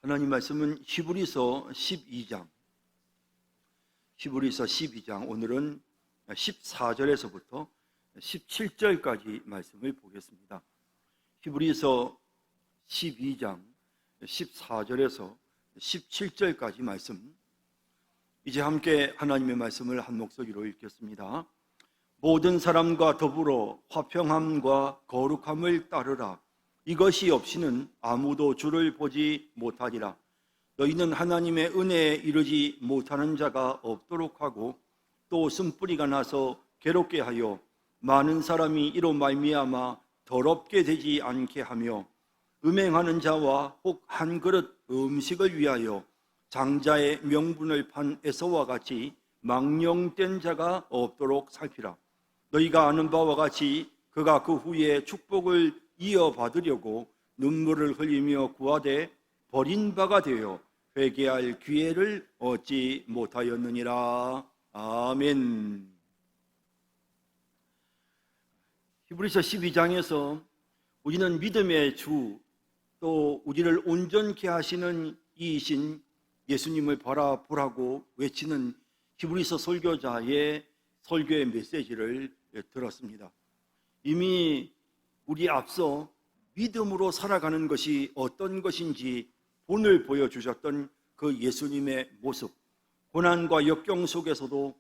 하나님 말씀은 히브리서 12장 오늘은 14절에서부터 17절까지 말씀을 보겠습니다. 히브리서 12장 14절에서 17절까지 말씀, 이제 함께 하나님의 말씀을 한 목소리로 읽겠습니다. 모든 사람과 더불어 화평함과 거룩함을 따르라. 이것이 없이는 아무도 주를 보지 못하리라. 너희는 하나님의 은혜에 이르지 못하는 자가 없도록 하고, 또 쓴뿌리가 나서 괴롭게 하여 많은 사람이 이로 말미암아 더럽게 되지 않게 하며, 음행하는 자와 혹 한 그릇 음식을 위하여 장자의 명분을 판 에서와 같이 망령된 자가 없도록 살피라. 너희가 아는 바와 같이 그가 그 후에 축복을 이어받으려고 눈물을 흘리며 구하되 버린 바가 되어 회개할 기회를 얻지 못하였느니라. 아멘. 히브리서 12장에서 우리는 믿음의 주, 또 우리를 온전케 하시는 이이신 예수님을 바라보라고 외치는 히브리서 설교자의 설교의 메시지를 들었습니다. 이미 우리 앞서 믿음으로 살아가는 것이 어떤 것인지 본을 보여주셨던 그 예수님의 모습, 고난과 역경 속에서도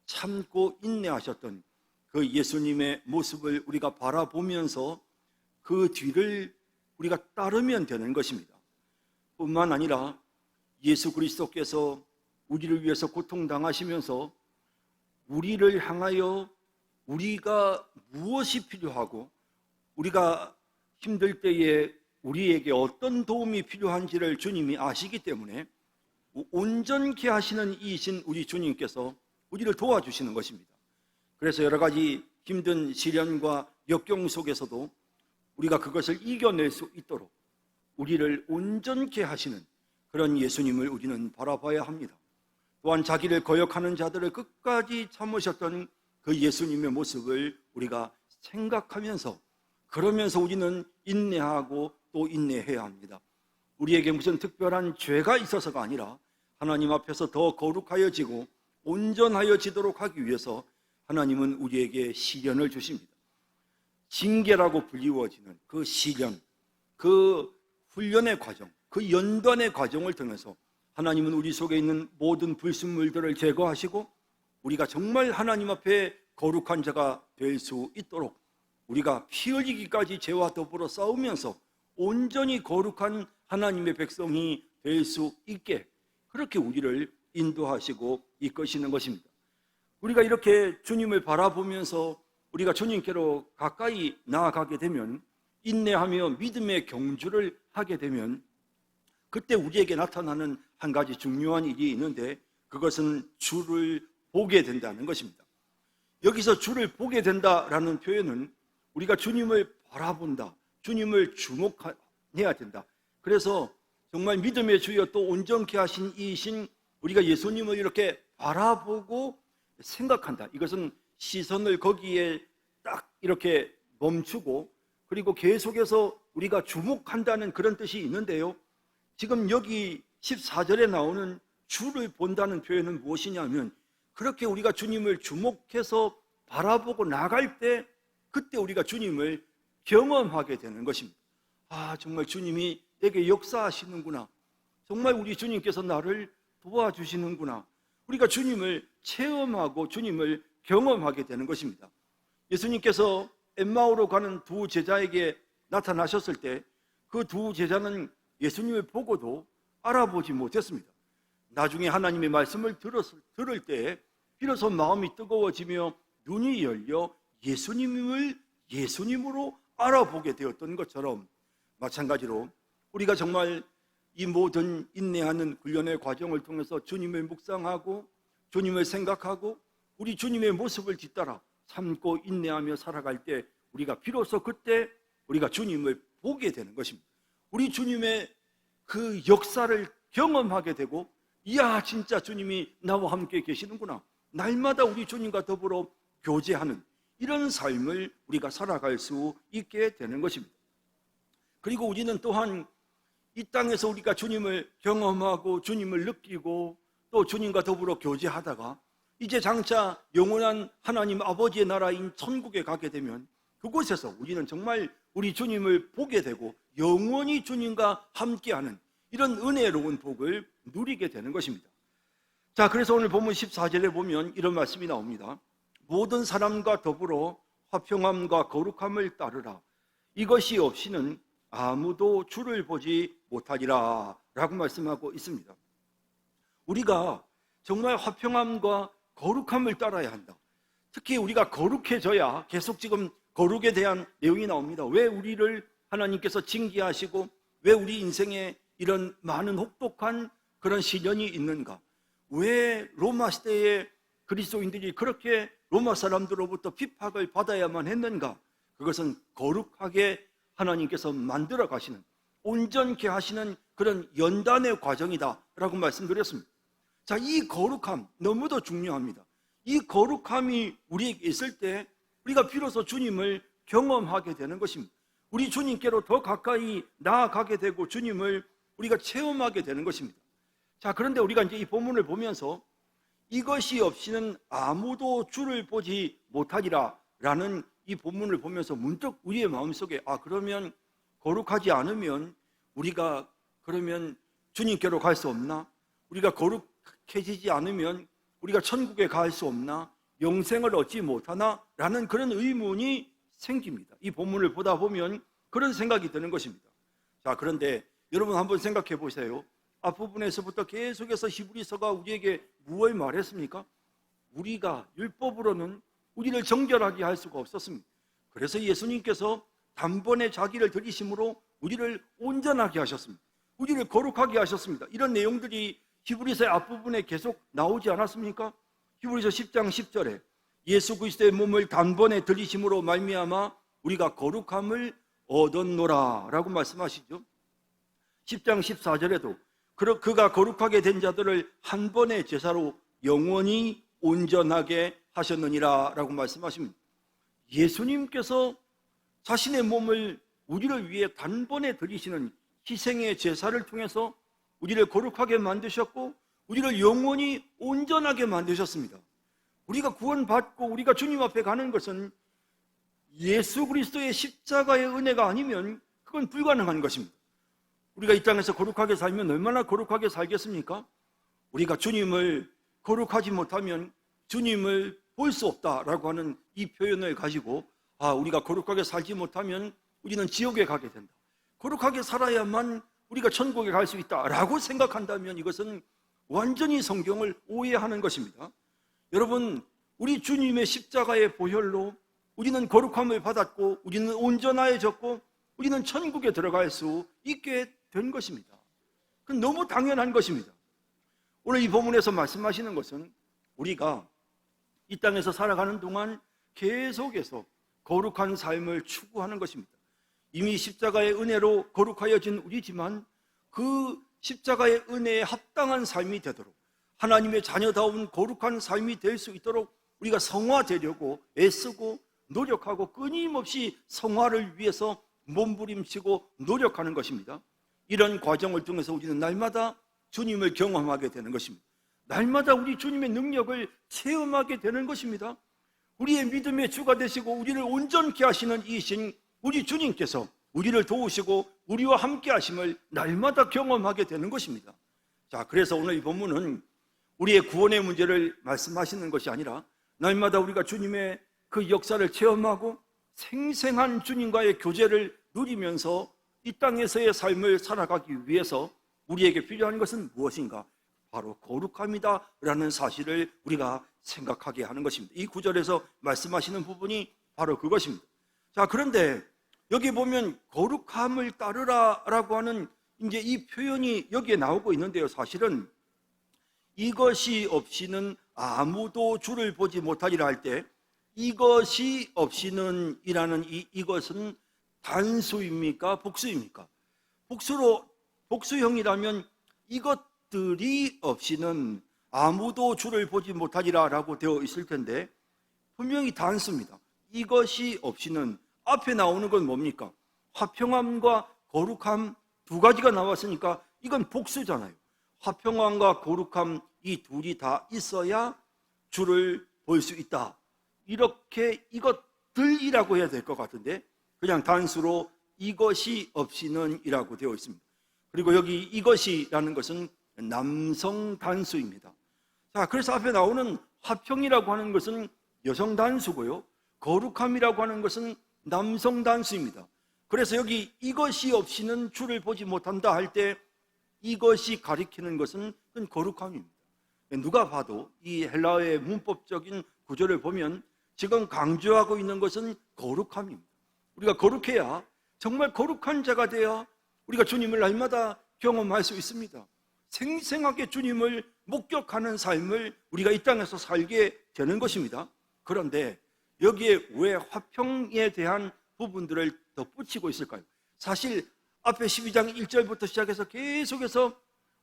참고 인내하셨던 그 예수님의 모습을 우리가 바라보면서 그 뒤를 우리가 따르면 되는 것입니다. 뿐만 아니라 예수 그리스도께서 우리를 위해서 고통당하시면서 우리를 향하여 우리가 무엇이 필요하고 우리가 힘들 때에 우리에게 어떤 도움이 필요한지를 주님이 아시기 때문에 온전케 하시는 이이신 우리 주님께서 우리를 도와주시는 것입니다. 그래서 여러 가지 힘든 시련과 역경 속에서도 우리가 그것을 이겨낼 수 있도록 우리를 온전케 하시는 그런 예수님을 우리는 바라봐야 합니다. 또한 자기를 거역하는 자들을 끝까지 참으셨던 그 예수님의 모습을 우리가 생각하면서, 그러면서 우리는 인내하고 또 인내해야 합니다. 우리에게 무슨 특별한 죄가 있어서가 아니라 하나님 앞에서 더 거룩하여지고 온전하여지도록 하기 위해서 하나님은 우리에게 시련을 주십니다. 징계라고 불리워지는 그 시련, 그 훈련의 과정, 그 연단의 과정을 통해서 하나님은 우리 속에 있는 모든 불순물들을 제거하시고 우리가 정말 하나님 앞에 거룩한 자가 될 수 있도록 우리가 피 흘리기까지 죄와 더불어 싸우면서 온전히 거룩한 하나님의 백성이 될 수 있게 그렇게 우리를 인도하시고 이끄시는 것입니다. 우리가 이렇게 주님을 바라보면서 우리가 주님께로 가까이 나아가게 되면, 인내하며 믿음의 경주를 하게 되면, 그때 우리에게 나타나는 한 가지 중요한 일이 있는데, 그것은 주를 보게 된다는 것입니다. 여기서 주를 보게 된다라는 표현은 우리가 주님을 바라본다, 주님을 주목해야 된다. 그래서 정말 믿음의 주여 또 온전케 하신 이이신 우리가 예수님을 이렇게 바라보고 생각한다. 이것은 시선을 거기에 딱 이렇게 멈추고 그리고 계속해서 우리가 주목한다는 그런 뜻이 있는데요, 지금 여기 14절에 나오는 주를 본다는 표현은 무엇이냐면, 그렇게 우리가 주님을 주목해서 바라보고 나갈 때 그때 우리가 주님을 경험하게 되는 것입니다. 아, 정말 주님이 내게 역사하시는구나, 정말 우리 주님께서 나를 도와주시는구나, 우리가 주님을 체험하고 주님을 경험하게 되는 것입니다. 예수님께서 엠마오로 가는 두 제자에게 나타나셨을 때 그 두 제자는 예수님을 보고도 알아보지 못했습니다. 나중에 하나님의 말씀을 들을 때 비로소 마음이 뜨거워지며 눈이 열려 예수님을 예수님으로 알아보게 되었던 것처럼, 마찬가지로 우리가 정말 이 모든 인내하는 훈련의 과정을 통해서 주님을 묵상하고 주님을 생각하고 우리 주님의 모습을 뒤따라 참고 인내하며 살아갈 때 우리가 비로소 그때 우리가 주님을 보게 되는 것입니다. 우리 주님의 그 역사를 경험하게 되고, 이야, 진짜 주님이 나와 함께 계시는구나, 날마다 우리 주님과 더불어 교제하는 이런 삶을 우리가 살아갈 수 있게 되는 것입니다. 그리고 우리는 또한 이 땅에서 우리가 주님을 경험하고 주님을 느끼고 또 주님과 더불어 교제하다가 이제 장차 영원한 하나님 아버지의 나라인 천국에 가게 되면 그곳에서 우리는 정말 우리 주님을 보게 되고 영원히 주님과 함께하는 이런 은혜로운 복을 누리게 되는 것입니다. 자, 그래서 오늘 본문 14절에 보면 이런 말씀이 나옵니다. 모든 사람과 더불어 화평함과 거룩함을 따르라. 이것이 없이는 아무도 주를 보지 못하리라 라고 말씀하고 있습니다. 우리가 정말 화평함과 거룩함을 따라야 한다. 특히 우리가 거룩해져야 계속 지금 거룩에 대한 내용이 나옵니다. 왜 우리를 하나님께서 징계하시고 왜 우리 인생에 이런 많은 혹독한 그런 시련이 있는가? 왜 로마 시대에 그리스도인들이 그렇게 로마 사람들로부터 핍박을 받아야만 했는가? 그것은 거룩하게 하나님께서 만들어 가시는, 온전케 하시는 그런 연단의 과정이다라고 말씀드렸습니다. 자, 이 거룩함 너무도 중요합니다. 이 거룩함이 우리에게 있을 때 우리가 비로소 주님을 경험하게 되는 것입니다. 우리 주님께로 더 가까이 나아가게 되고 주님을 우리가 체험하게 되는 것입니다. 자, 그런데 우리가 이제 이 본문을 보면서 이것이 없이는 아무도 주를 보지 못하리라 라는 이 본문을 보면서 문득 우리의 마음속에 그러면 거룩하지 않으면 우리가 그러면 주님께로 갈 수 없나? 우리가 거룩해지지 않으면 우리가 천국에 갈 수 없나? 영생을 얻지 못하나? 라는 그런 의문이 생깁니다. 이 본문을 보다 보면 그런 생각이 드는 것입니다. 자, 그런데 여러분 한번 생각해 보세요. 앞부분에서부터 계속해서 히브리서가 우리에게 무엇을 말했습니까? 우리가 율법으로는 우리를 정결하게 할 수가 없었습니다. 그래서 예수님께서 단번에 자기를 들이심으로 우리를 온전하게 하셨습니다. 우리를 거룩하게 하셨습니다. 이런 내용들이 히브리서의 앞부분에 계속 나오지 않았습니까? 히브리서 10장 10절에 예수 그리스도의 몸을 단번에 들이심으로 말미암아 우리가 거룩함을 얻었노라 라고 말씀하시죠. 10장 14절에도 그가 거룩하게 된 자들을 한 번의 제사로 영원히 온전하게 하셨느니라 라고 말씀하십니다. 예수님께서 자신의 몸을 우리를 위해 단번에 드리시는 희생의 제사를 통해서 우리를 거룩하게 만드셨고 우리를 영원히 온전하게 만드셨습니다. 우리가 구원받고 우리가 주님 앞에 가는 것은 예수 그리스도의 십자가의 은혜가 아니면 그건 불가능한 것입니다. 우리가 이 땅에서 거룩하게 살면 얼마나 거룩하게 살겠습니까? 우리가 주님을 거룩하지 못하면 주님을 볼 수 없다라고 하는 이 표현을 가지고 우리가 거룩하게 살지 못하면 우리는 지옥에 가게 된다. 거룩하게 살아야만 우리가 천국에 갈 수 있다라고 생각한다면 이것은 완전히 성경을 오해하는 것입니다. 여러분, 우리 주님의 십자가의 보혈로 우리는 거룩함을 받았고 우리는 온전하여졌고 우리는 천국에 들어갈 수 있게 된 것입니다. 그건 너무 당연한 것입니다. 오늘 이 본문에서 말씀하시는 것은 우리가 이 땅에서 살아가는 동안 계속해서 거룩한 삶을 추구하는 것입니다. 이미 십자가의 은혜로 거룩하여진 우리지만 그 십자가의 은혜에 합당한 삶이 되도록 하나님의 자녀다운 거룩한 삶이 될 수 있도록 우리가 성화되려고 애쓰고 노력하고 끊임없이 성화를 위해서 몸부림치고 노력하는 것입니다. 이런 과정을 통해서 우리는 날마다 주님을 경험하게 되는 것입니다. 날마다 우리 주님의 능력을 체험하게 되는 것입니다. 우리의 믿음의 주가 되시고 우리를 온전케 하시는 이신 우리 주님께서 우리를 도우시고 우리와 함께 하심을 날마다 경험하게 되는 것입니다. 자, 그래서 오늘 이 본문은 우리의 구원의 문제를 말씀하시는 것이 아니라 날마다 우리가 주님의 그 역사를 체험하고 생생한 주님과의 교제를 누리면서 이 땅에서의 삶을 살아가기 위해서 우리에게 필요한 것은 무엇인가? 바로 거룩함이다 라는 사실을 우리가 생각하게 하는 것입니다. 이 구절에서 말씀하시는 부분이 바로 그것입니다. 자, 그런데 여기 보면 거룩함을 따르라 라고 하는 이제 이 표현이 여기에 나오고 있는데요. 사실은 이것이 없이는 아무도 주를 보지 못하리라 할 때 이것이 없이는 이라는 이것은 단수입니까? 복수입니까? 복수형이라면 이것들이 없이는 아무도 주를 보지 못하리라 라고 되어 있을 텐데 분명히 단수입니다. 이것이 없이는 앞에 나오는 건 뭡니까? 화평함과 거룩함 두 가지가 나왔으니까 이건 복수잖아요. 화평함과 거룩함, 이 둘이 다 있어야 주를 볼 수 있다. 이렇게 이것들이라고 해야 될 것 같은데 그냥 단수로 이것이 없이는 이라고 되어 있습니다. 그리고 여기 이것이라는 것은 남성 단수입니다. 자, 그래서 앞에 나오는 화평이라고 하는 것은 여성 단수고요, 거룩함이라고 하는 것은 남성 단수입니다. 그래서 여기 이것이 없이는 주를 보지 못한다 할 때 이것이 가리키는 것은 거룩함입니다. 누가 봐도 이 헬라어의 문법적인 구조를 보면 지금 강조하고 있는 것은 거룩함입니다. 우리가 거룩해야, 정말 거룩한 자가 되어 우리가 주님을 날마다 경험할 수 있습니다. 생생하게 주님을 목격하는 삶을 우리가 이 땅에서 살게 되는 것입니다. 그런데 여기에 왜 화평에 대한 부분들을 덧붙이고 있을까요? 사실 앞에 12장 1절부터 시작해서 계속해서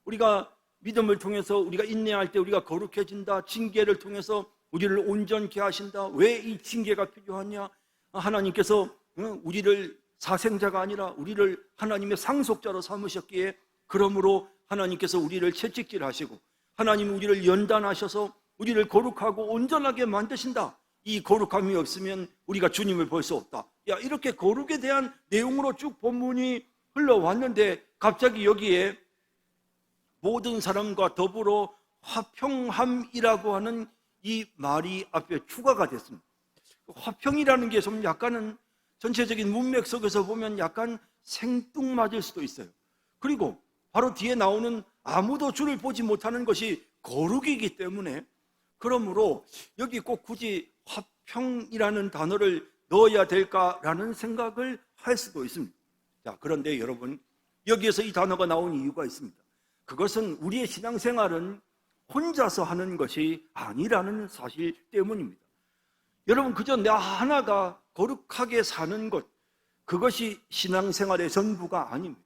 우리가 믿음을 통해서 우리가 인내할 때 우리가 거룩해진다, 징계를 통해서 우리를 온전케 하신다. 왜 이 징계가 필요하냐? 하나님께서 우리를 사생자가 아니라 우리를 하나님의 상속자로 삼으셨기에, 그러므로 하나님께서 우리를 채찍질하시고 하나님은 우리를 연단하셔서 우리를 거룩하고 온전하게 만드신다. 이 거룩함이 없으면 우리가 주님을 볼 수 없다. 이렇게 거룩에 대한 내용으로 쭉 본문이 흘러왔는데 갑자기 여기에 모든 사람과 더불어 화평함이라고 하는 이 말이 앞에 추가가 됐습니다. 화평이라는 게 좀 약간은 전체적인 문맥 속에서 보면 약간 생뚱맞을 수도 있어요. 그리고 바로 뒤에 나오는 아무도 주를 보지 못하는 것이 거룩이기 때문에, 그러므로 여기 꼭 굳이 화평이라는 단어를 넣어야 될까라는 생각을 할 수도 있습니다. 자, 그런데 여러분, 여기에서 이 단어가 나온 이유가 있습니다. 그것은 우리의 신앙생활은 혼자서 하는 것이 아니라는 사실 때문입니다. 여러분, 그저 나 하나가 거룩하게 사는 것, 그것이 신앙생활의 전부가 아닙니다.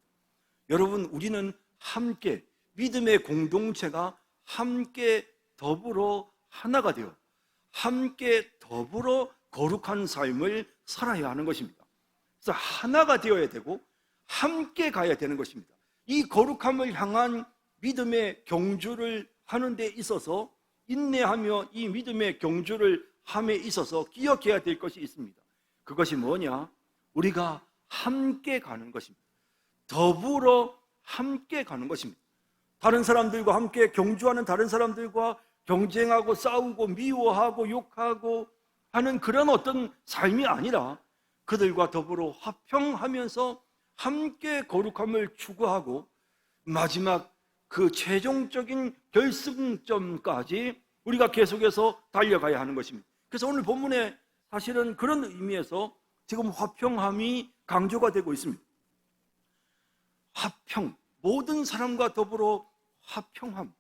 여러분, 우리는 함께, 믿음의 공동체가 함께 더불어 하나가 되어 함께 더불어 거룩한 삶을 살아야 하는 것입니다. 그래서 하나가 되어야 되고 함께 가야 되는 것입니다. 이 거룩함을 향한 믿음의 경주를 하는 데 있어서, 인내하며 이 믿음의 경주를 함에 있어서 기억해야 될 것이 있습니다. 그것이 뭐냐? 우리가 함께 가는 것입니다. 더불어 함께 가는 것입니다. 다른 사람들과 함께 경주하는 다른 사람들과 경쟁하고 싸우고 미워하고 욕하고 하는 그런 어떤 삶이 아니라 그들과 더불어 화평하면서 함께 거룩함을 추구하고 마지막 그 최종적인 결승점까지 우리가 계속해서 달려가야 하는 것입니다. 그래서 오늘 본문에 사실은 그런 의미에서 지금 화평함이 강조가 되고 있습니다. 화평, 모든 사람과 더불어 화평함,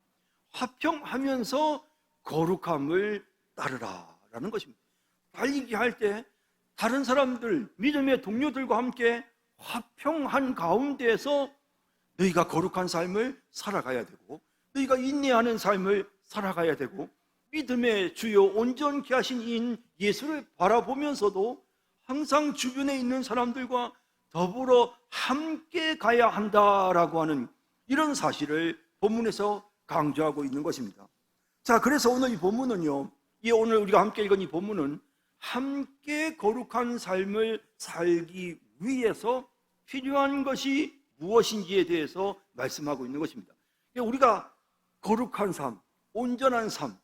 화평하면서 거룩함을 따르라라는 것입니다. 달리기 할 때 다른 사람들, 믿음의 동료들과 함께 화평한 가운데에서 너희가 거룩한 삶을 살아가야 되고, 너희가 인내하는 삶을 살아가야 되고, 믿음의 주요 온전케 하신 이인 예수를 바라보면서도 항상 주변에 있는 사람들과 더불어 함께 가야 한다라고 하는 이런 사실을 본문에서 강조하고 있는 것입니다. 자, 그래서 오늘 이 본문은요, 오늘 우리가 함께 읽은 이 본문은 함께 거룩한 삶을 살기 위해서 필요한 것이 무엇인지에 대해서 말씀하고 있는 것입니다. 우리가 거룩한 삶, 온전한 삶,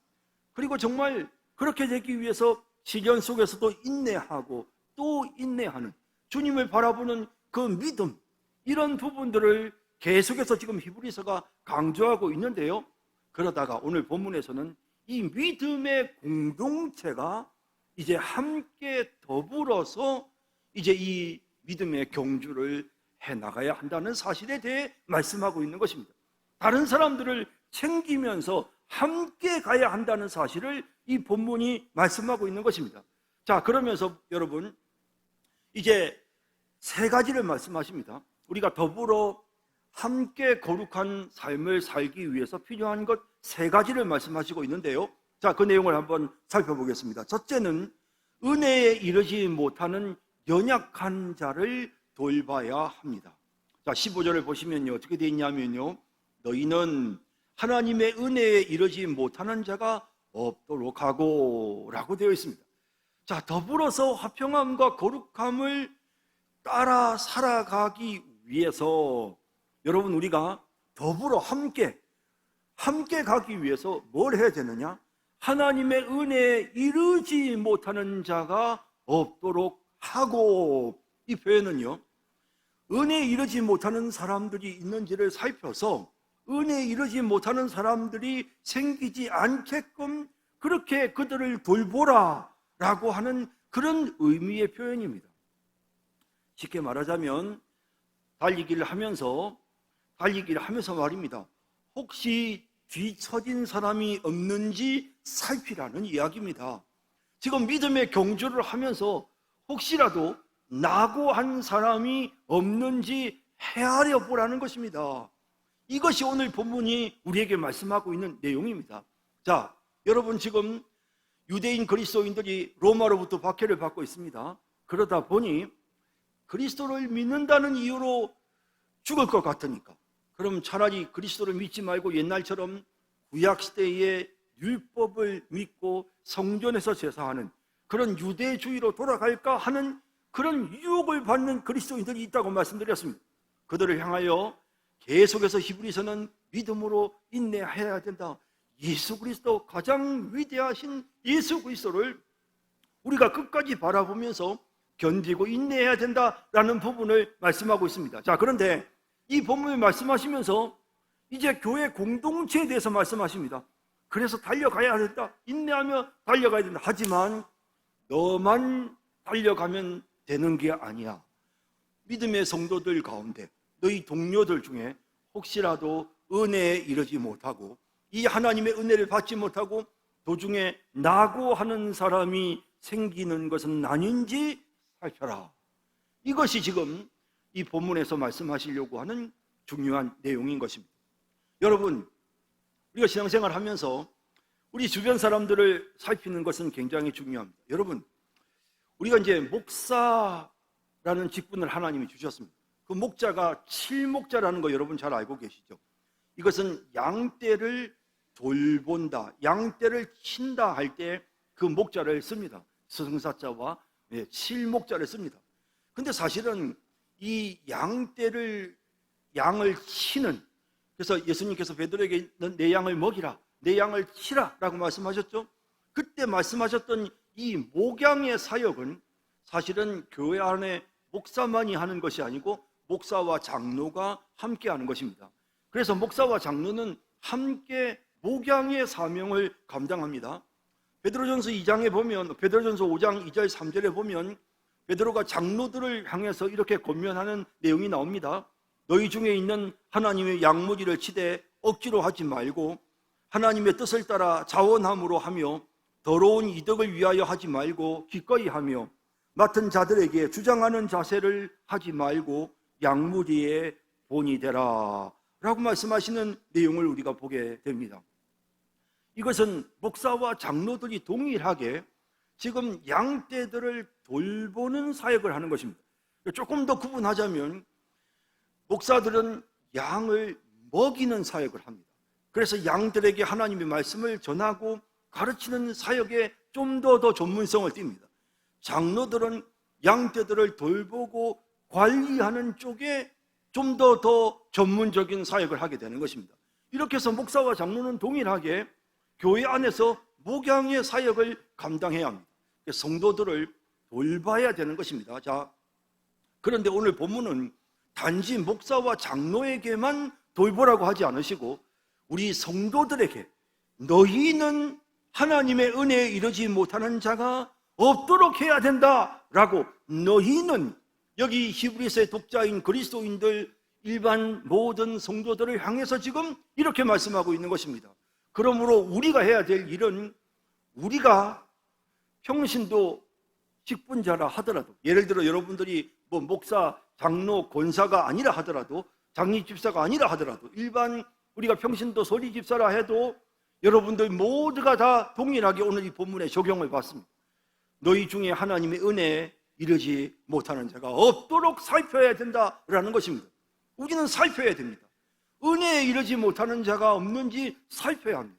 그리고 정말 그렇게 되기 위해서 시련 속에서도 인내하고 또 인내하는, 주님을 바라보는 그 믿음, 이런 부분들을 계속해서 지금 히브리서가 강조하고 있는데요, 그러다가 오늘 본문에서는 이 믿음의 공동체가 이제 함께 더불어서 이제 이 믿음의 경주를 해나가야 한다는 사실에 대해 말씀하고 있는 것입니다. 다른 사람들을 챙기면서 함께 가야 한다는 사실을 이 본문이 말씀하고 있는 것입니다. 자, 그러면서 여러분, 이제 세 가지를 말씀하십니다. 우리가 더불어 함께 거룩한 삶을 살기 위해서 필요한 것 세 가지를 말씀하시고 있는데요, 자, 그 내용을 한번 살펴보겠습니다. 첫째는 은혜에 이르지 못하는 연약한 자를 돌봐야 합니다. 자, 15절을 보시면요, 어떻게 되어 있냐면요, 너희는 하나님의 은혜에 이르지 못하는 자가 없도록 하고 라고 되어 있습니다. 자, 더불어서 화평함과 거룩함을 따라 살아가기 위해서 여러분, 우리가 더불어 함께 가기 위해서 뭘 해야 되느냐? 하나님의 은혜에 이르지 못하는 자가 없도록 하고, 이 표현은요, 은혜에 이르지 못하는 사람들이 있는지를 살펴서 은혜에 이르지 못하는 사람들이 생기지 않게끔 그렇게 그들을 돌보라 라고 하는 그런 의미의 표현입니다. 쉽게 말하자면 달리기를 하면서 말입니다. 혹시 뒤처진 사람이 없는지 살피라는 이야기입니다. 지금 믿음의 경주를 하면서 혹시라도 낙오한 사람이 없는지 헤아려 보라는 것입니다. 이것이 오늘 본문이 우리에게 말씀하고 있는 내용입니다. 자, 여러분, 지금 유대인 그리스도인들이 로마로부터 박해를 받고 있습니다. 그러다 보니 그리스도를 믿는다는 이유로 죽을 것 같으니까, 그럼 차라리 그리스도를 믿지 말고 옛날처럼 구약시대의 율법을 믿고 성전에서 제사하는 그런 유대주의로 돌아갈까 하는 그런 유혹을 받는 그리스도인들이 있다고 말씀드렸습니다. 그들을 향하여 계속해서 히브리서는 믿음으로 인내해야 된다. 예수 그리스도, 가장 위대하신 예수 그리스도를 우리가 끝까지 바라보면서 견디고 인내해야 된다라는 부분을 말씀하고 있습니다. 자, 그런데 이 본문을 말씀하시면서 이제 교회 공동체에 대해서 말씀하십니다. 그래서 달려가야 된다, 인내하며 달려가야 된다. 하지만 너만 달려가면 되는 게 아니야. 믿음의 성도들 가운데 너희 동료들 중에 혹시라도 은혜에 이르지 못하고 이 하나님의 은혜를 받지 못하고 도중에 낙오하는 사람이 생기는 것은 아닌지 살펴라. 이것이 지금 이 본문에서 말씀하시려고 하는 중요한 내용인 것입니다. 여러분, 우리가 신앙생활 하면서 우리 주변 사람들을 살피는 것은 굉장히 중요합니다. 여러분, 우리가 이제 목사라는 직분을 하나님이 주셨습니다. 그 목자가 칠목자라는 거 여러분 잘 알고 계시죠? 이것은 양떼를 돌본다, 양떼를 친다 할 때 그 목자를 씁니다. 스승사자와 칠목자를 씁니다. 근데 사실은 이 양을 치는, 그래서 예수님께서 베드로에게 내 양을 먹이라, 내 양을 치라 라고 말씀하셨죠. 그때 말씀하셨던 이 목양의 사역은 사실은 교회 안에 목사만이 하는 것이 아니고 목사와 장로가 함께 하는 것입니다. 그래서 목사와 장로는 함께 목양의 사명을 감당합니다. 베드로전서 2장에 보면, 베드로전서 5장 2절 3절에 보면 베드로가 장로들을 향해서 이렇게 권면하는 내용이 나옵니다. 너희 중에 있는 하나님의 양무리를 치되 억지로 하지 말고 하나님의 뜻을 따라 자원함으로 하며 더러운 이득을 위하여 하지 말고 기꺼이 하며 맡은 자들에게 주장하는 자세를 하지 말고 양무리의 본이 되라 라고 말씀하시는 내용을 우리가 보게 됩니다. 이것은 목사와 장로들이 동일하게 지금 양떼들을 돌보는 사역을 하는 것입니다. 조금 더 구분하자면 목사들은 양을 먹이는 사역을 합니다. 그래서 양들에게 하나님의 말씀을 전하고 가르치는 사역에 좀 더 전문성을 띱니다. 장로들은 양떼들을 돌보고 관리하는 쪽에 좀 더 전문적인 사역을 하게 되는 것입니다. 이렇게 해서 목사와 장로는 동일하게 교회 안에서 목양의 사역을 감당해야 합니다. 성도들을 돌봐야 되는 것입니다. 자, 그런데 오늘 본문은 단지 목사와 장로에게만 돌보라고 하지 않으시고 우리 성도들에게 너희는 하나님의 은혜에 이르지 못하는 자가 없도록 해야 된다라고, 너희는 여기 히브리서의 독자인 그리스도인들 일반 모든 성도들을 향해서 지금 이렇게 말씀하고 있는 것입니다. 그러므로 우리가 해야 될 일은, 우리가 평신도 직분자라 하더라도, 예를 들어 여러분들이 뭐 목사, 장로, 권사가 아니라 하더라도, 장로 집사가 아니라 하더라도, 일반 우리가 평신도 소리 집사라 해도 여러분들 모두가 다 동일하게 오늘 이 본문에 적용을 받습니다. 너희 중에 하나님의 은혜에 이르지 못하는 자가 없도록 살펴야 된다라는 것입니다. 우리는 살펴야 됩니다. 은혜에 이르지 못하는 자가 없는지 살펴야 합니다.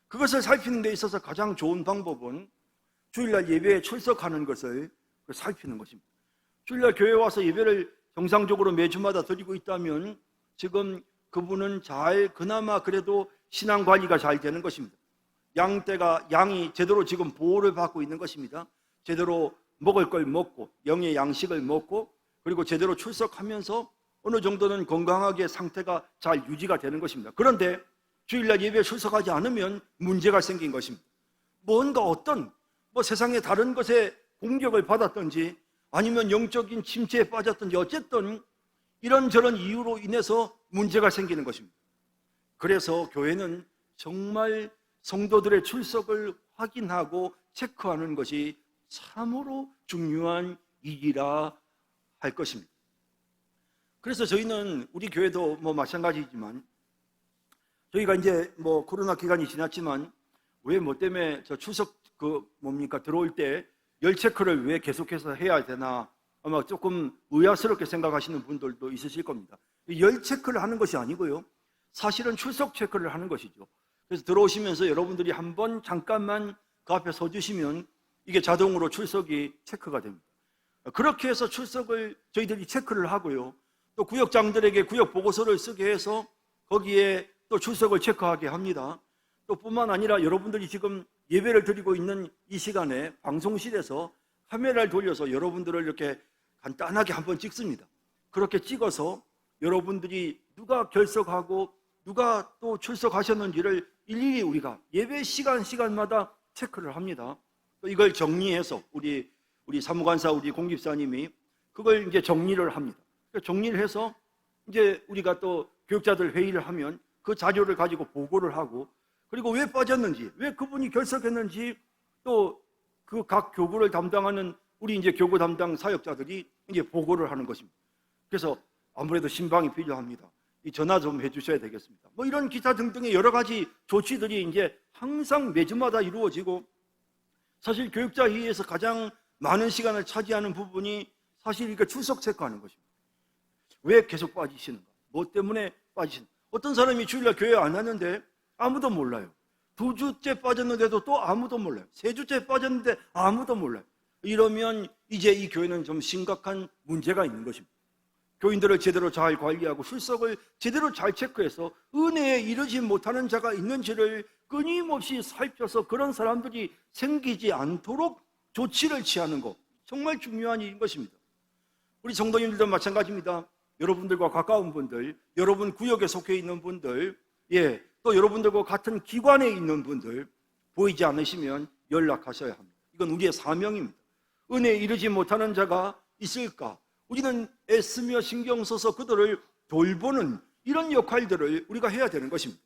그것을 살피는 데 있어서 가장 좋은 방법은 주일날 예배에 출석하는 것을 살피는 것입니다. 주일날 교회에 와서 예배를 정상적으로 매주마다 드리고 있다면 지금 그분은 그나마 그래도 신앙관리가 잘 되는 것입니다. 양이 제대로 지금 보호를 받고 있는 것입니다. 제대로 먹을 걸 먹고 영의 양식을 먹고 그리고 제대로 출석하면서 어느 정도는 건강하게 상태가 잘 유지가 되는 것입니다. 그런데 주일날 예배에 출석하지 않으면 문제가 생긴 것입니다. 뭔가 세상의 다른 것에 공격을 받았든지 아니면 영적인 침체에 빠졌든지 어쨌든 이런저런 이유로 인해서 문제가 생기는 것입니다. 그래서 교회는 정말 성도들의 출석을 확인하고 체크하는 것이 참으로 중요한 일이라 할 것입니다. 그래서 저희는 우리 교회도 마찬가지지만 저희가 이제 코로나 기간이 지났지만 왜 때문에 저 출석 들어올 때 열 체크를 왜 계속해서 해야 되나 아마 조금 의아스럽게 생각하시는 분들도 있으실 겁니다. 열 체크를 하는 것이 아니고요, 사실은 출석 체크를 하는 것이죠. 그래서 들어오시면서 여러분들이 한번 잠깐만 그 앞에 서주시면 이게 자동으로 출석이 체크가 됩니다. 그렇게 해서 출석을 저희들이 체크를 하고요, 또 구역장들에게 구역 보고서를 쓰게 해서 거기에 또 출석을 체크하게 합니다. 또 뿐만 아니라 여러분들이 지금 예배를 드리고 있는 이 시간에 방송실에서 카메라를 돌려서 여러분들을 이렇게 간단하게 한번 찍습니다. 그렇게 찍어서 여러분들이 누가 결석하고 누가 또 출석하셨는지를 일일이 우리가 예배 시간마다 체크를 합니다. 또 이걸 정리해서 우리 사무관사 우리 공집사님이 그걸 이제 정리를 합니다. 정리를 해서 이제 우리가 또 교육자들 회의를 하면 그 자료를 가지고 보고를 하고, 그리고 왜 빠졌는지, 왜 그분이 결석했는지 또 그 각 교구를 담당하는 우리 이제 교구 담당 사역자들이 이제 보고를 하는 것입니다. 그래서 아무래도 신방이 필요합니다. 이 전화 좀 해주셔야 되겠습니다. 이런 기타 등등의 여러 가지 조치들이 이제 항상 매주마다 이루어지고, 사실 교육자 회의에서 가장 많은 시간을 차지하는 부분이 사실 이게 출석 체크하는 것입니다. 왜 계속 빠지시는가? 뭐 때문에 빠지시는가? 어떤 사람이 주일날 교회 안 왔는데 아무도 몰라요. 2주째 빠졌는데도 또 아무도 몰라요. 3주째 빠졌는데 아무도 몰라요. 이러면 이제 이 교회는 좀 심각한 문제가 있는 것입니다. 교인들을 제대로 잘 관리하고 출석을 제대로 잘 체크해서 은혜에 이르지 못하는 자가 있는지를 끊임없이 살펴서 그런 사람들이 생기지 않도록 조치를 취하는 것, 정말 중요한 일인 것입니다. 우리 성도님들도 마찬가지입니다. 여러분들과 가까운 분들, 여러분 구역에 속해 있는 분들, 또 여러분들과 같은 기관에 있는 분들 보이지 않으시면 연락하셔야 합니다. 이건 우리의 사명입니다. 은혜에 이르지 못하는 자가 있을까? 우리는 애쓰며 신경 써서 그들을 돌보는 이런 역할들을 우리가 해야 되는 것입니다.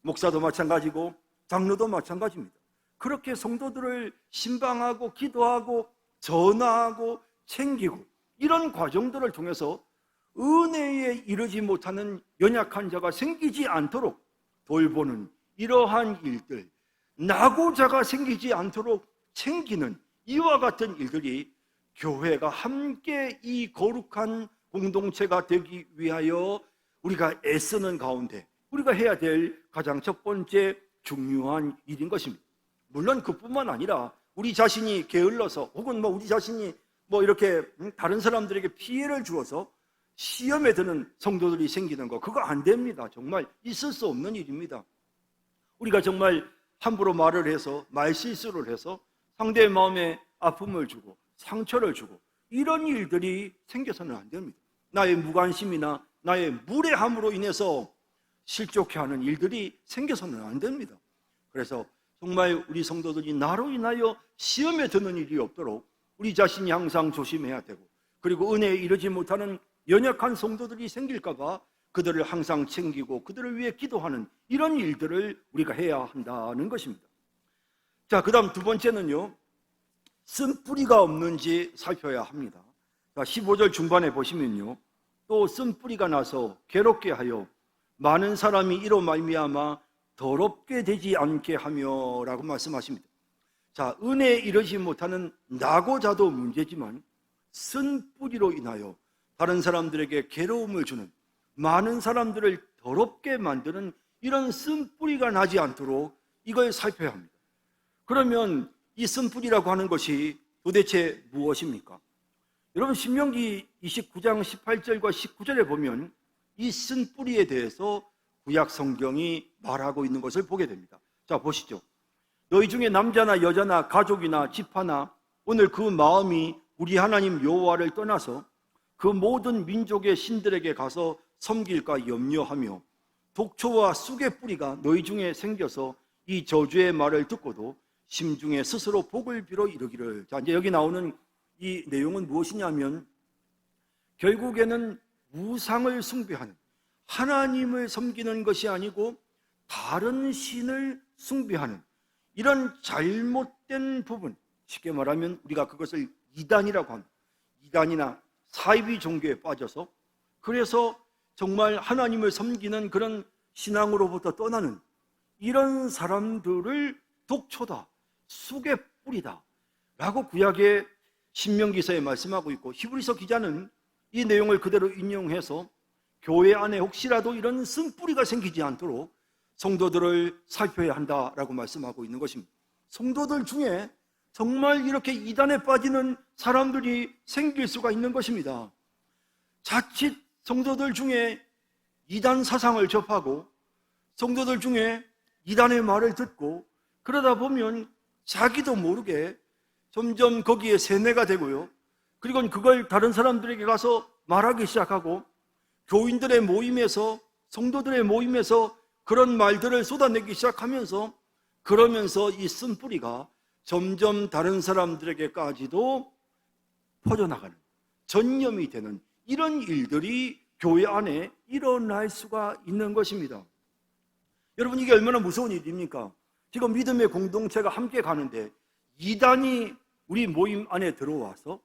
목사도 마찬가지고 장로도 마찬가지입니다. 그렇게 성도들을 신방하고 기도하고 전화하고 챙기고 이런 과정들을 통해서 은혜에 이르지 못하는 연약한 자가 생기지 않도록 돌보는 이러한 일들, 낙오자가 생기지 않도록 챙기는 이와 같은 일들이 교회가 함께 이 거룩한 공동체가 되기 위하여 우리가 애쓰는 가운데 우리가 해야 될 가장 첫 번째 중요한 일인 것입니다. 물론 그뿐만 아니라 우리 자신이 게을러서 혹은 우리 자신이 이렇게 다른 사람들에게 피해를 주어서 시험에 드는 성도들이 생기는 거, 그거 안 됩니다. 정말 있을 수 없는 일입니다. 우리가 정말 함부로 말을 해서 말실수를 해서 상대의 마음에 아픔을 주고 상처를 주고 이런 일들이 생겨서는 안 됩니다. 나의 무관심이나 나의 무례함으로 인해서 실족해 하는 일들이 생겨서는 안 됩니다. 그래서 정말 우리 성도들이 나로 인하여 시험에 드는 일이 없도록 우리 자신이 항상 조심해야 되고, 그리고 은혜에 이르지 못하는 연약한 성도들이 생길까 봐 그들을 항상 챙기고 그들을 위해 기도하는 이런 일들을 우리가 해야 한다는 것입니다. 자, 그 다음 두 번째는요, 쓴뿌리가 없는지 살펴야 합니다. 자, 15절 중반에 보시면요, 또 쓴뿌리가 나서 괴롭게 하여 많은 사람이 이로 말미암아 더럽게 되지 않게 하며 라고 말씀하십니다. 자, 은혜에 이르지 못하는 낙오자도 문제지만 쓴뿌리로 인하여 다른 사람들에게 괴로움을 주는 많은 사람들을 더럽게 만드는 이런 쓴뿌리가 나지 않도록 이걸 살펴야 합니다. 그러면 이 쓴뿌리라고 하는 것이 도대체 무엇입니까? 여러분, 신명기 29장 18절과 19절에 보면 이 쓴뿌리에 대해서 구약 성경이 말하고 있는 것을 보게 됩니다. 자, 보시죠. 너희 중에 남자나 여자나 가족이나 지파나 오늘 그 마음이 우리 하나님 여호와를 떠나서 그 모든 민족의 신들에게 가서 섬길까 염려하며 독초와 쑥의 뿌리가 너희 중에 생겨서 이 저주의 말을 듣고도 심중에 스스로 복을 빌어 이르기를. 자, 이제 여기 나오는 이 내용은 무엇이냐면 결국에는 우상을 숭배하는, 하나님을 섬기는 것이 아니고 다른 신을 숭배하는 이런 잘못된 부분, 쉽게 말하면 우리가 그것을 이단이라고 합니다. 이단이나 사이비 종교에 빠져서, 그래서 정말 하나님을 섬기는 그런 신앙으로부터 떠나는 이런 사람들을 독초다, 쑥의 뿌리다 라고 구약의 신명기서에 말씀하고 있고, 히브리서 기자는 이 내용을 그대로 인용해서 교회 안에 혹시라도 이런 쓴뿌리가 생기지 않도록 성도들을 살펴야 한다라고 말씀하고 있는 것입니다. 성도들 중에 정말 이렇게 이단에 빠지는 사람들이 생길 수가 있는 것입니다. 자칫 성도들 중에 이단 사상을 접하고 성도들 중에 이단의 말을 듣고 그러다 보면 자기도 모르게 점점 거기에 세뇌가 되고요. 그리고 그걸 다른 사람들에게 가서 말하기 시작하고 교인들의 모임에서, 성도들의 모임에서 그런 말들을 쏟아내기 시작하면서, 그러면서 이 쓴뿌리가 점점 다른 사람들에게까지도 퍼져나가는, 전염이 되는 이런 일들이 교회 안에 일어날 수가 있는 것입니다. 여러분, 이게 얼마나 무서운 일입니까? 지금 믿음의 공동체가 함께 가는데 이단이 우리 모임 안에 들어와서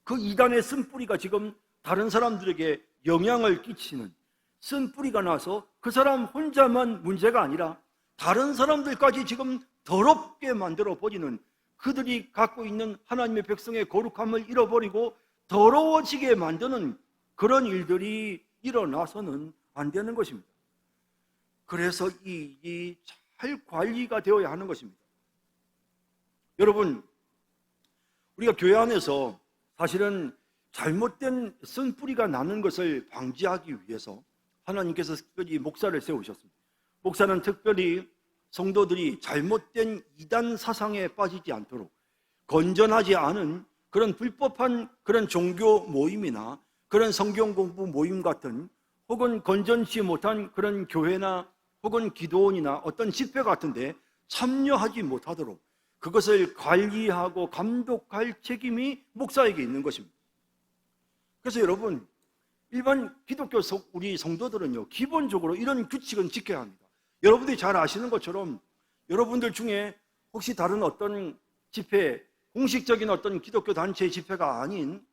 그 이단의 쓴뿌리가 지금 다른 사람들에게 영향을 끼치는, 쓴뿌리가 나서 그 사람 혼자만 문제가 아니라 다른 사람들까지 지금 더럽게 만들어 버리는, 그들이 갖고 있는 하나님의 백성의 거룩함을 잃어버리고 더러워지게 만드는 그런 일들이 일어나서는 안 되는 것입니다. 그래서 이 잘 관리가 되어야 하는 것입니다. 여러분, 우리가 교회 안에서 사실은 잘못된 쓴뿌리가 나는 것을 방지하기 위해서 하나님께서 특별히 목사를 세우셨습니다. 목사는 특별히 성도들이 잘못된 이단 사상에 빠지지 않도록 건전하지 않은 그런 불법한 그런 종교 모임이나 그런 성경 공부 모임 같은, 혹은 건전치 못한 그런 교회나 혹은 기도원이나 어떤 집회 같은데 참여하지 못하도록 그것을 관리하고 감독할 책임이 목사에게 있는 것입니다. 그래서 여러분, 일반 기독교 우리 성도들은요, 기본적으로 이런 규칙은 지켜야 합니다. 여러분들이 잘 아시는 것처럼 여러분들 중에 혹시 다른 어떤 집회, 공식적인 어떤 기독교 단체 집회가 아닌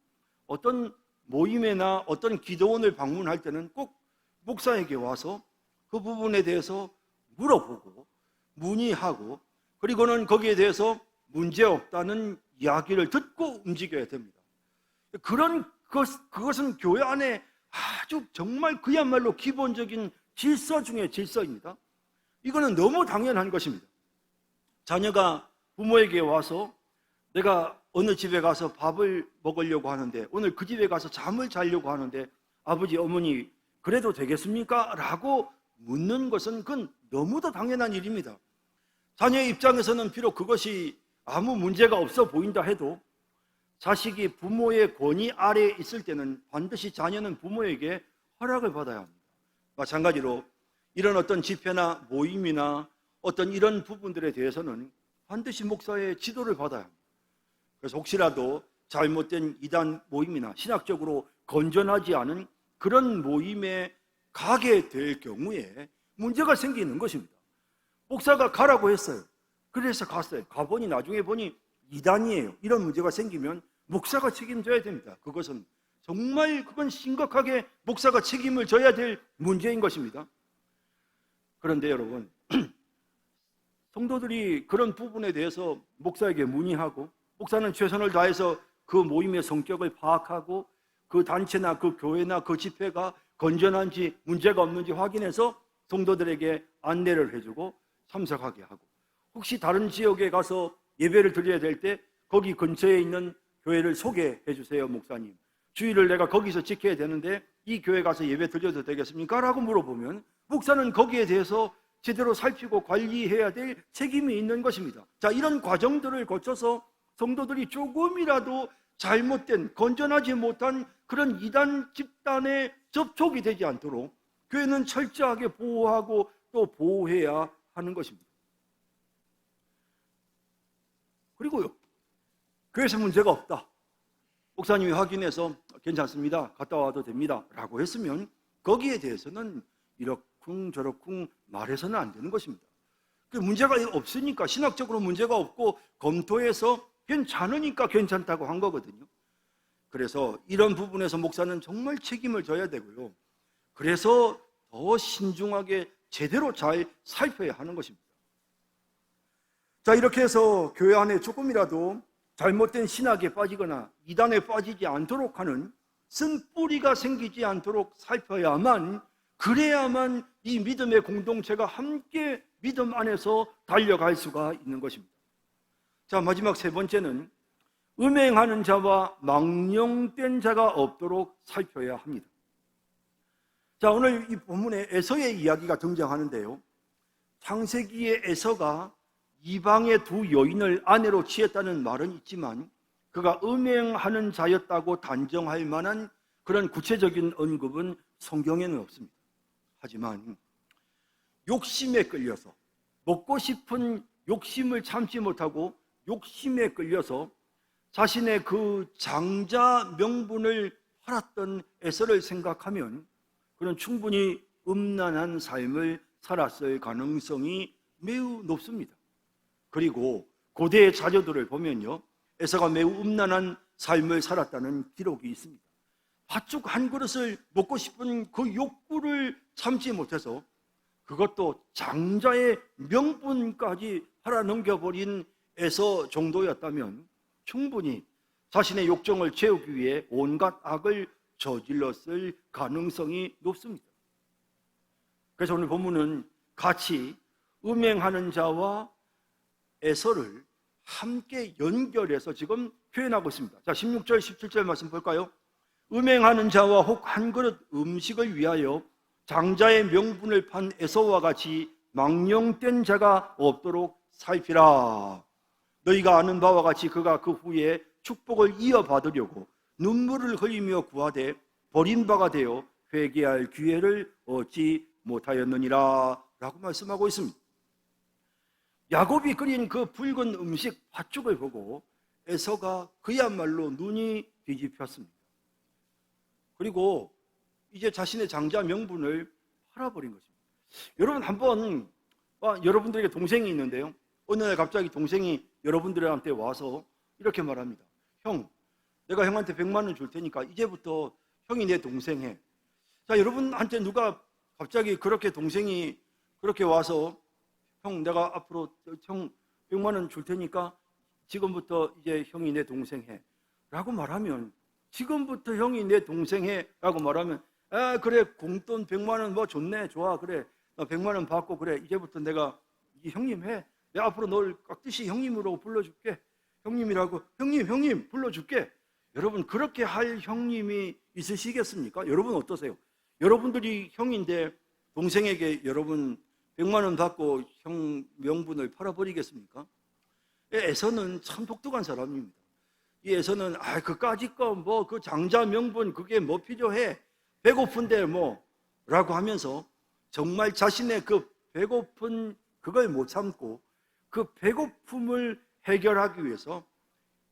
어떤 모임이나 어떤 기도원을 방문할 때는 꼭 목사에게 와서 그 부분에 대해서 물어보고 문의하고, 그리고는 거기에 대해서 문제없다는 이야기를 듣고 움직여야 됩니다. 그것은 교회 안에 아주 정말 그야말로 기본적인 질서 중에 질서입니다. 이거는 너무 당연한 것입니다. 자녀가 부모에게 와서 내가 어느 집에 가서 밥을 먹으려고 하는데, 오늘 그 집에 가서 잠을 자려고 하는데 아버지, 어머니 그래도 되겠습니까? 라고 묻는 것은 그건 너무도 당연한 일입니다. 자녀의 입장에서는 비록 그것이 아무 문제가 없어 보인다 해도 자식이 부모의 권위 아래에 있을 때는 반드시 자녀는 부모에게 허락을 받아야 합니다. 마찬가지로 이런 어떤 집회나 모임이나 어떤 이런 부분들에 대해서는 반드시 목사의 지도를 받아야 합니다. 그래서 혹시라도 잘못된 이단 모임이나 신학적으로 건전하지 않은 그런 모임에 가게 될 경우에 문제가 생기는 것입니다. 목사가 가라고 했어요. 그래서 갔어요. 가보니 나중에 보니 이단이에요. 이런 문제가 생기면 목사가 책임져야 됩니다. 그것은 정말 그건 심각하게 목사가 책임을 져야 될 문제인 것입니다. 그런데 여러분, 성도들이 그런 부분에 대해서 목사에게 문의하고, 목사는 최선을 다해서 그 모임의 성격을 파악하고 그 단체나 그 교회나 그 집회가 건전한지 문제가 없는지 확인해서 성도들에게 안내를 해주고 참석하게 하고, 혹시 다른 지역에 가서 예배를 드려야 될 때 거기 근처에 있는 교회를 소개해 주세요. 목사님, 주일을 내가 거기서 지켜야 되는데 이 교회 가서 예배 드려도 되겠습니까? 라고 물어보면 목사는 거기에 대해서 제대로 살피고 관리해야 될 책임이 있는 것입니다. 자, 이런 과정들을 거쳐서 성도들이 조금이라도 잘못된, 건전하지 못한 그런 이단 집단에 접촉이 되지 않도록 교회는 철저하게 보호하고 또 보호해야 하는 것입니다. 그리고요, 교회에서 문제가 없다, 목사님이 확인해서 괜찮습니다, 갔다 와도 됩니다 라고 했으면 거기에 대해서는 이러쿵 저러쿵 말해서는 안 되는 것입니다. 문제가 없으니까, 신학적으로 문제가 없고 검토해서 괜찮으니까 괜찮다고 한 거거든요. 그래서 이런 부분에서 목사는 정말 책임을 져야 되고요, 그래서 더 신중하게 제대로 잘 살펴야 하는 것입니다. 자, 이렇게 해서 교회 안에 조금이라도 잘못된 신학에 빠지거나 이단에 빠지지 않도록 하는 쓴뿌리가 생기지 않도록 살펴야만, 그래야만 이 믿음의 공동체가 함께 믿음 안에서 달려갈 수가 있는 것입니다. 자, 마지막 세 번째는 음행하는 자와 망령된 자가 없도록 살펴야 합니다. 자, 오늘 이 본문에 에서의 이야기가 등장하는데요, 창세기의 에서가 이방의 두 여인을 아내로 취했다는 말은 있지만 그가 음행하는 자였다고 단정할 만한 그런 구체적인 언급은 성경에는 없습니다. 하지만 욕심에 끌려서, 먹고 싶은 욕심을 참지 못하고 욕심에 끌려서 자신의 그 장자 명분을 팔았던 에서를 생각하면 그는 충분히 음란한 삶을 살았을 가능성이 매우 높습니다. 그리고 고대의 자료들을 보면요, 에서가 매우 음란한 삶을 살았다는 기록이 있습니다. 팥죽 한 그릇을 먹고 싶은 그 욕구를 참지 못해서 그것도 장자의 명분까지 팔아넘겨버린 에서 정도였다면 충분히 자신의 욕정을 채우기 위해 온갖 악을 저질렀을 가능성이 높습니다. 그래서 오늘 본문은 같이 음행하는 자와 에서를 함께 연결해서 지금 표현하고 있습니다. 자, 16절 17절 말씀 볼까요? 음행하는 자와 혹 한 그릇 음식을 위하여 장자의 명분을 판 에서와 같이 망령된 자가 없도록 살피라. 너희가 아는 바와 같이 그가 그 후에 축복을 이어받으려고 눈물을 흘리며 구하되 버림바가 되어 회개할 기회를 얻지 못하였느니라 라고 말씀하고 있습니다. 야곱이 끓인 그 붉은 음식 팥죽을 보고 에서가 그야말로 눈이 뒤집혔습니다. 그리고 이제 자신의 장자 명분을 팔아버린 것입니다. 여러분, 한번 여러분들에게 동생이 있는데요, 어느 날 갑자기 동생이 여러분들한테 와서 이렇게 말합니다. 형, 내가 형한테 100만 원 줄 테니까 이제부터 형이 내 동생 해. 자, 여러분한테 누가 갑자기 그렇게 동생이 그렇게 와서 형, 내가 앞으로 형 100만 원 줄 테니까 지금부터 이제 형이 내 동생 해 라고 말하면, 지금부터 형이 내 동생 해 라고 말하면, 아, 그래, 공돈 100만 원 뭐 좋네, 좋아, 그래, 나 100만 원 받고, 그래, 이제부터 내가 이 형님 해, 내가 앞으로 널 깍듯이 형님으로 불러줄게, 형님이라고, 형님 불러줄게. 여러분, 그렇게 할 형님이 있으시겠습니까? 여러분 어떠세요? 여러분들이 형인데 동생에게 여러분 100만 원 받고 형 명분을 팔아버리겠습니까? 에서는 참 독특한 사람입니다. 이 에서는 그까짓 거 뭐 그 장자 명분 그게 뭐 필요해, 배고픈데 뭐 라고 하면서 정말 자신의 그 배고픈 그걸 못 참고 그 배고픔을 해결하기 위해서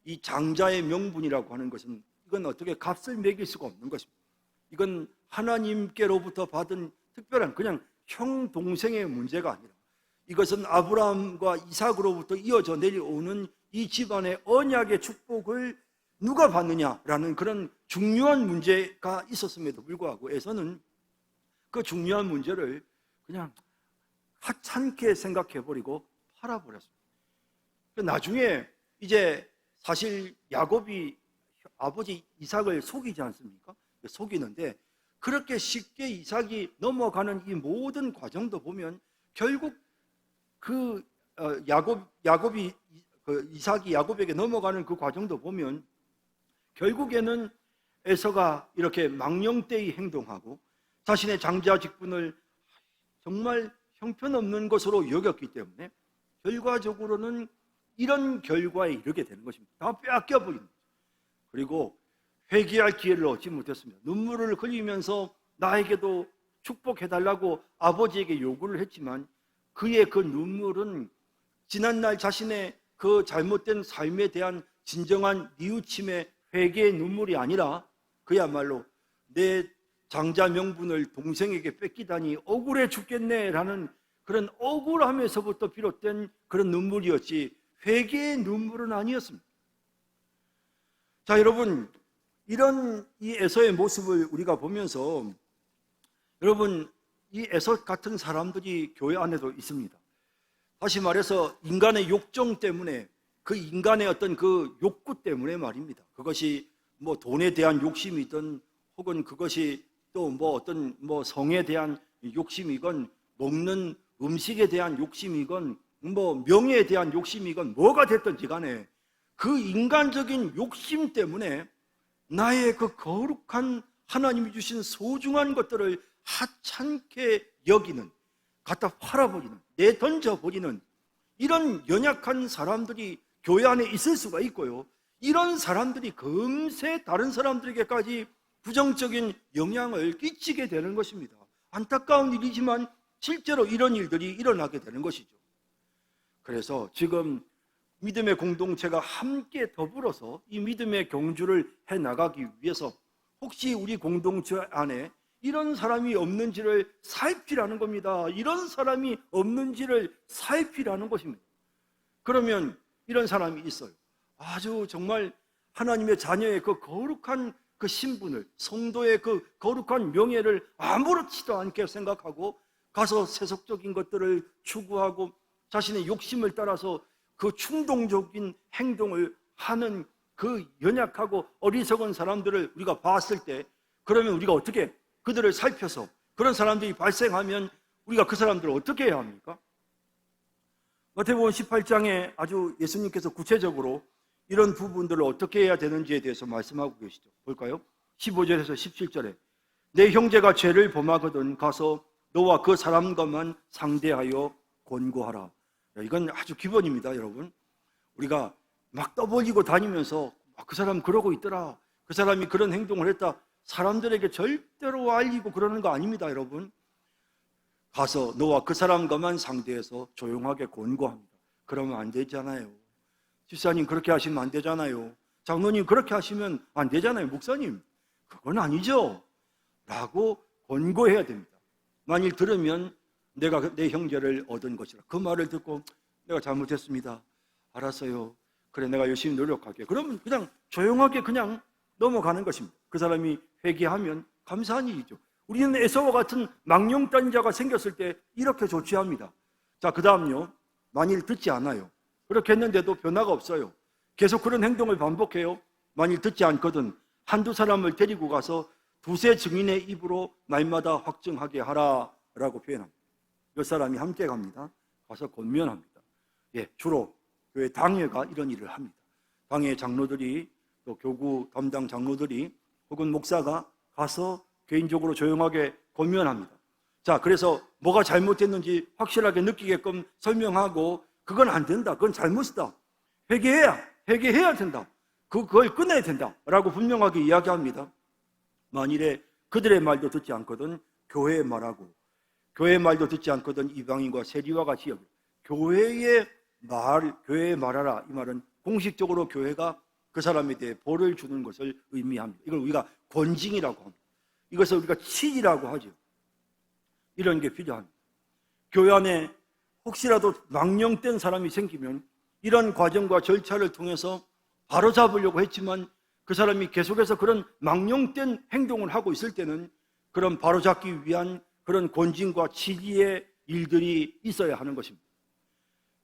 이 장자의 명분이라고 하는 것은 이건 어떻게 값을 매길 수가 없는 것입니다. 이건 하나님께로부터 받은 특별한 그냥 형 동생의 문제가 아니라 이것은 아브라함과 이삭으로부터 이어져 내려오는 이 집안의 언약의 축복을 누가 받느냐라는 그런 중요한 문제가 있었음에도 불구하고 에서는 그 중요한 문제를 그냥 하찮게 생각해버리고 팔아버렸습니다. 나중에 이제 사실 야곱이 아버지 이삭을 속이지 않습니까? 속이는데 그렇게 쉽게 이삭이 넘어가는 이 모든 과정도 보면 결국 야곱이 이삭이 야곱에게 넘어가는 그 과정도 보면 결국에는 에서가 이렇게 망령되이 행동하고 자신의 장자 직분을 정말 형편없는 것으로 여겼기 때문에 결과적으로는 이런 결과에 이르게 되는 것입니다. 다 빼앗겨 버린 거죠. 그리고 회개할 기회를 얻지 못했습니다. 눈물을 흘리면서 나에게도 축복해달라고 아버지에게 요구를 했지만 그의 그 눈물은 지난날 자신의 그 잘못된 삶에 대한 진정한 뉘우침의 회개의 눈물이 아니라 그야말로 내 장자 명분을 동생에게 뺏기다니 억울해 죽겠네라는 그런 억울함에서부터 비롯된 그런 눈물이었지 회개의 눈물은 아니었습니다. 자, 여러분, 이런 이 에서의 모습을 우리가 보면서 여러분, 이 에서 같은 사람들이 교회 안에도 있습니다. 다시 말해서 인간의 욕정 때문에 그 인간의 어떤 그 욕구 때문에 말입니다. 그것이 뭐 돈에 대한 욕심이든 혹은 그것이 또 뭐 어떤 뭐 성에 대한 욕심이건 먹는 음식에 대한 욕심이건 뭐 명예에 대한 욕심이건 뭐가 됐든지 간에 그 인간적인 욕심 때문에 나의 그 거룩한 하나님이 주신 소중한 것들을 하찮게 여기는, 갖다 팔아버리는, 내던져버리는 이런 연약한 사람들이 교회 안에 있을 수가 있고요. 이런 사람들이 금세 다른 사람들에게까지 부정적인 영향을 끼치게 되는 것입니다. 안타까운 일이지만 실제로 이런 일들이 일어나게 되는 것이죠. 그래서 지금 믿음의 공동체가 함께 더불어서 이 믿음의 경주를 해나가기 위해서 혹시 우리 공동체 안에 이런 사람이 없는지를 살피라는 겁니다. 이런 사람이 없는지를 살피라는 것입니다. 그러면 이런 사람이 있어요. 아주 정말 하나님의 자녀의 그 거룩한 그 신분을, 성도의 그 거룩한 명예를 아무렇지도 않게 생각하고 가서 세속적인 것들을 추구하고 자신의 욕심을 따라서 그 충동적인 행동을 하는 그 연약하고 어리석은 사람들을 우리가 봤을 때 그러면 우리가 어떻게 그들을 살펴서 그런 사람들이 발생하면 우리가 그 사람들을 어떻게 해야 합니까? 마태복음 18장에 아주 예수님께서 구체적으로 이런 부분들을 어떻게 해야 되는지에 대해서 말씀하고 계시죠. 볼까요? 15절에서 17절에 내 형제가 죄를 범하거든 가서 너와 그 사람과만 상대하여 권고하라. 이건 아주 기본입니다, 여러분. 우리가 막 떠벌리고 다니면서 그 사람 그러고 있더라, 그 사람이 그런 행동을 했다, 사람들에게 절대로 알리고 그러는 거 아닙니다, 여러분. 가서 너와 그 사람과만 상대해서 조용하게 권고합니다. 그러면 안 되잖아요. 집사님 그렇게 하시면 안 되잖아요. 장로님 그렇게 하시면 안 되잖아요. 목사님 그건 아니죠 라고 권고해야 됩니다. 만일 들으면 내가 내 형제를 얻은 것이라, 그 말을 듣고 내가 잘못했습니다, 알았어요, 그래 내가 열심히 노력할게요, 그러면 그냥 조용하게 그냥 넘어가는 것입니다. 그 사람이 회개하면 감사한 일이죠. 우리는 에서와 같은 망령된 자가 생겼을 때 이렇게 조치합니다. 자, 그 다음요. 만일 듣지 않아요. 그렇게 했는데도 변화가 없어요. 계속 그런 행동을 반복해요. 만일 듣지 않거든 한두 사람을 데리고 가서 두세 증인의 입으로 날마다 확증하게 하라 라고 표현합니다. 몇 사람이 함께 갑니다. 가서 권면합니다. 예, 주로 교회 당회가 이런 일을 합니다. 당회 장로들이 또 교구 담당 장로들이 혹은 목사가 가서 개인적으로 조용하게 권면합니다. 자, 그래서 뭐가 잘못됐는지 확실하게 느끼게끔 설명하고 그건 안 된다, 그건 잘못이다, 회개해야 된다, 그걸 끊어야 된다 라고 분명하게 이야기합니다. 만일에 그들의 말도 듣지 않거든 교회의 말하고, 교회의 말도 듣지 않거든 이방인과 세리와 같이 여기고, 교회의 말하라, 이 말은 공식적으로 교회가 그 사람에 대해 벌을 주는 것을 의미합니다. 이걸 우리가 권징이라고 합니다. 이것을 우리가 치이라고 하죠. 이런 게 필요합니다. 교회 안에 혹시라도 망령된 사람이 생기면 이런 과정과 절차를 통해서 바로잡으려고 했지만 그 사람이 계속해서 그런 망령된 행동을 하고 있을 때는 그런 바로잡기 위한 그런 권징과 치리의 일들이 있어야 하는 것입니다.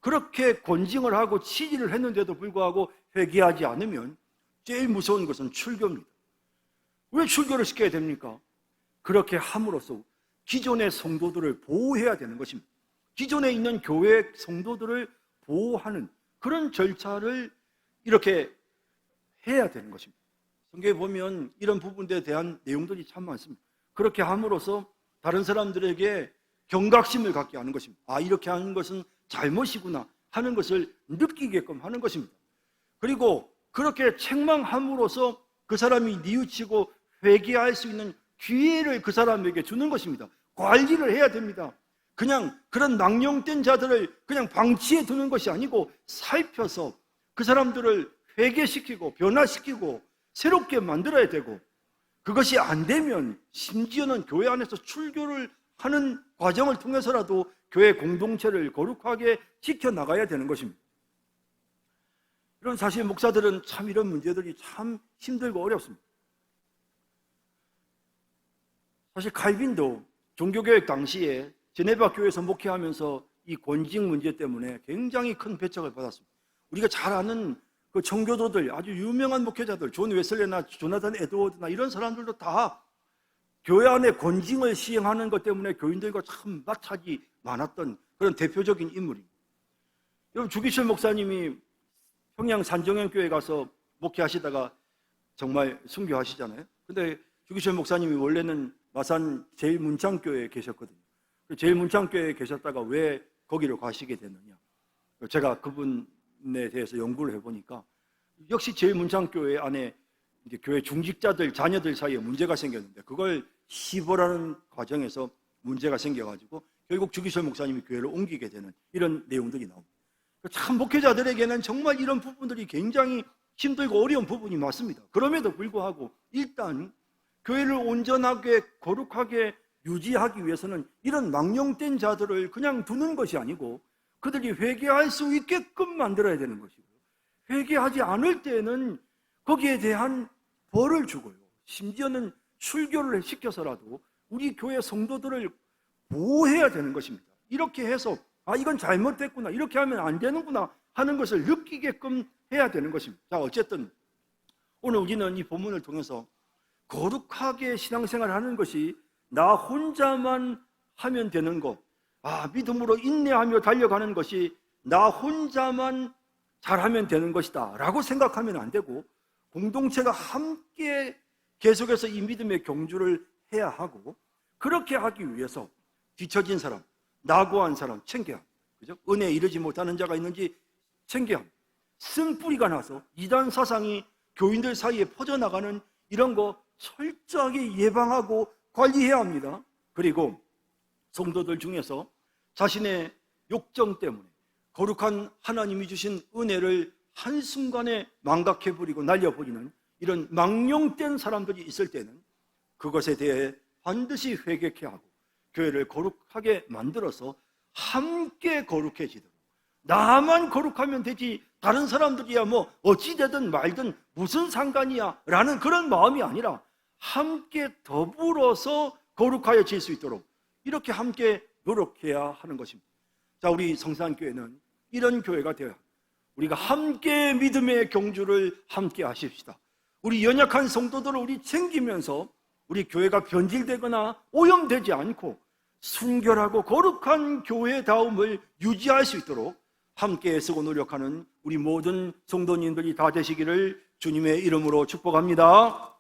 그렇게 권징을 하고 치리를 했는데도 불구하고 회개하지 않으면 제일 무서운 것은 출교입니다. 왜 출교를 시켜야 됩니까? 그렇게 함으로써 기존의 성도들을 보호해야 되는 것입니다. 기존에 있는 교회 성도들을 보호하는 그런 절차를 이렇게 해야 되는 것입니다. 성경에 보면 이런 부분에 대한 내용들이 참 많습니다. 그렇게 함으로써 다른 사람들에게 경각심을 갖게 하는 것입니다. 아, 이렇게 하는 것은 잘못이구나 하는 것을 느끼게끔 하는 것입니다. 그리고 그렇게 책망함으로써 그 사람이 뉘우치고 회개할 수 있는 기회를 그 사람에게 주는 것입니다. 관리를 해야 됩니다. 그냥 그런 망령된 자들을 그냥 방치해 두는 것이 아니고 살펴서 그 사람들을 회개시키고 변화시키고 새롭게 만들어야 되고, 그것이 안 되면 심지어는 교회 안에서 출교를 하는 과정을 통해서라도 교회 공동체를 거룩하게 지켜나가야 되는 것입니다. 이런 사실 목사들은 참 이런 문제들이 참 힘들고 어렵습니다. 사실 칼빈도 종교개혁 당시에 제네바 교회에서 목회하면서 이 권징 문제 때문에 굉장히 큰 배척을 받았습니다. 우리가 잘 아는 그 청교도들, 아주 유명한 목회자들, 존 웨슬레나 조나단 에드워드나 이런 사람들도 다 교회 안에 권징을 시행하는 것 때문에 교인들과 참 마찰이 많았던 그런 대표적인 인물입니다. 여러분, 주기철 목사님이 평양 산정현교회 가서 목회하시다가 정말 순교하시잖아요. 근데 주기철 목사님이 원래는 마산 제일문창교회에 계셨거든요. 제일문창교회에 계셨다가 왜 거기로 가시게 됐느냐, 제가 그분에 대해서 연구를 해보니까 역시 제일문창교회 안에 이제 교회 중직자들 자녀들 사이에 문제가 생겼는데 그걸 시보라는 과정에서 문제가 생겨가지고 결국 주기철 목사님이 교회를 옮기게 되는 이런 내용들이 나옵니다. 참 목회자들에게는 정말 이런 부분들이 굉장히 힘들고 어려운 부분이 많습니다. 그럼에도 불구하고 일단 교회를 온전하게 거룩하게 유지하기 위해서는 이런 망령된 자들을 그냥 두는 것이 아니고 그들이 회개할 수 있게끔 만들어야 되는 것이고요, 회개하지 않을 때는 거기에 대한 벌을 주고요, 심지어는 출교를 시켜서라도 우리 교회 성도들을 보호해야 되는 것입니다. 이렇게 해서 아, 이건 잘못됐구나, 이렇게 하면 안 되는구나 하는 것을 느끼게끔 해야 되는 것입니다. 자, 어쨌든 오늘 우리는 이 본문을 통해서 거룩하게 신앙생활을 하는 것이 나 혼자만 하면 되는 것, 믿음으로 인내하며 달려가는 것이 나 혼자만 잘하면 되는 것이다 라고 생각하면 안 되고, 공동체가 함께 계속해서 이 믿음의 경주를 해야 하고, 그렇게 하기 위해서 뒤처진 사람, 낙오한 사람 챙겨야 합니다. 그죠? 은혜에 이르지 못하는 자가 있는지 챙겨야 합니다. 쓴뿌리가 나서 이단 사상이 교인들 사이에 퍼져나가는 이런 거 철저하게 예방하고 관리해야 합니다. 그리고 성도들 중에서 자신의 욕정 때문에 거룩한 하나님이 주신 은혜를 한순간에 망각해버리고 날려버리는 이런 망령된 사람들이 있을 때는 그것에 대해 반드시 회개케 하고 교회를 거룩하게 만들어서 함께 거룩해지도록, 나만 거룩하면 되지 다른 사람들이야 뭐 어찌되든 말든 무슨 상관이야 라는 그런 마음이 아니라 함께 더불어서 거룩하여질 수 있도록 이렇게 함께 노력해야 하는 것입니다. 자, 우리 성산교회는 이런 교회가 되어야 합니다. 우리가 함께 믿음의 경주를 함께 하십시다. 우리 연약한 성도들을 우리 챙기면서 우리 교회가 변질되거나 오염되지 않고 순결하고 거룩한 교회다움을 유지할 수 있도록 함께 애쓰고 노력하는 우리 모든 성도님들이 다 되시기를 주님의 이름으로 축복합니다.